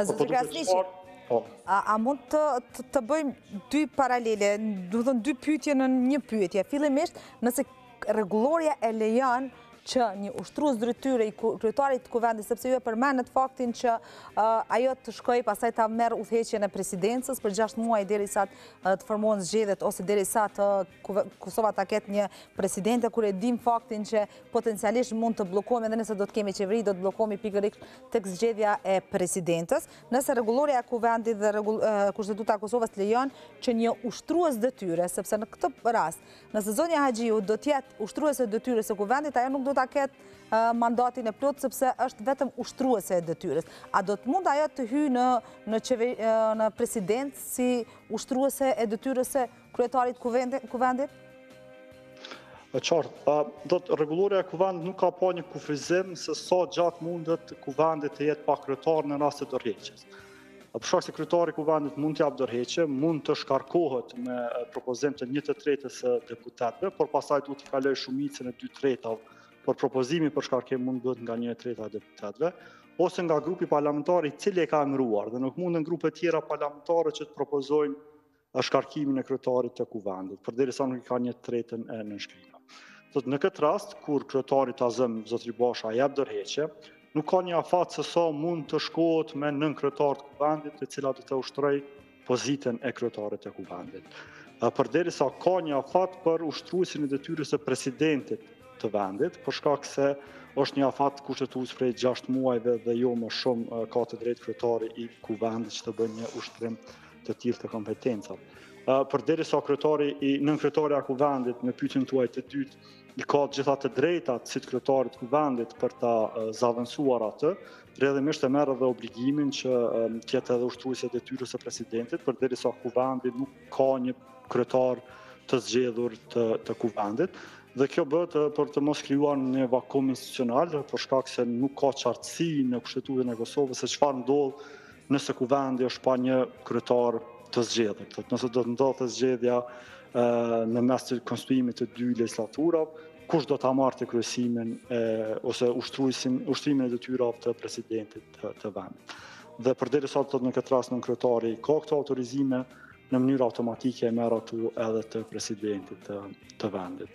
Zotri Krasniqi, a mund të bëjmë dy paralele, du thënë dy pyetje në një pyetje. Fillimisht, nëse rregulloria e lejon që një ushtrues drejtyre i kryetarit të kuvendit, sepse ju e përmendet faktin që ajo të shkoj pastaj ta merr udhëheqjen e presidencës për 6 muaj derisa të formohen zgjedhjet ose derisa Kosova ta ketë një presidente, kur e dim faktin që potencialisht mund të bllokohemi edhe nëse do të kemi qeveri, do të bllokohemi pikërisht tek zgjedhja e presidentës. Nëse rregulloria e kuvendit dhe Kushtetuta e Kosovës lejon që një ushtrues detyre, sepse në këtë rast, nëse zonja Haxhiu do të jetë ushtruese detyre së kuvendit, ajo nuk do ta ketë mandatin e plot sepse është vetëm ushtruese e detyrës. A do të mund ajo të hyjë në presidencë si ushtruese e detyrës së kryetarit kuvendit? Qartë, rregulloria e kuvendit nuk ka pa një kufizim se sa gjatë mundet kuvendit të jetë pa kryetar në rast të dorëheqjes. Për shkak se kryetari i kuvendit mund të jap dorëheqje, mund të shkarkohet me propozim të 1/3 së deputetëve, por pastaj duhet të kalojë shumicën e 2/3 por propozimi për shkarkim mund bëhet nga 1/3 e deputetëve, ose nga grupi parlamentar i cili e ka emëruar, dhe nuk mundën grupe tjera parlamentare që të propozojnë shkarkimin e kryetarit të kuvendit, përderisa nuk i ka 1/3 e nënshkrimeve. Në këtë rast, kur kryetari tazëm zotri Basha jep dorëheqje, nuk ka një afat se sa mund të shkohet me nën kryetar të kuvendit, e cila do të ushtrojë pozitën e kryetarit të kuvendit. Përderisa ka një afat për ushtruesin e detyrës së presidentit të vendit, për shkak se është një afat kushtetues prej 6 muajve dhe jo më shumë ka të drejtë kryetari i kuvendit që të bëjë një ushtrim të tillë të kompetencave. Përderisa nën kryetari i kuvendit në pyetjen tuaj të dytë i ka të gjitha të drejtat si të kryetarit të kuvendit për ta zaventsuar atë, rrjedhimisht e merr edhe obligimin që të jetë edhe ushtruesi i detyrës së presidentit, përderisa kuvendi nuk ka një kryetar të zgjedhur të kuvendit. Dhe kjo bëhet për të mos krijuar një vakum institucional, për shkak se nuk ka qartësi në Kushtetutën e Kosovës se çfarë ndodh nëse kuvendi është pa një kryetar të zgjedhur. Nëse do të ndodhte zgjedhja në mes të konstituimit të 2 legislaturave, kush do ta marrte kryesimin ose ushtrimin e detyrave të presidentit të vendit. Dhe përderisa në këtë rast nën kryetari ka këto autorizime, në mënyrë automatike e merr ato edhe të presidentit të vendit.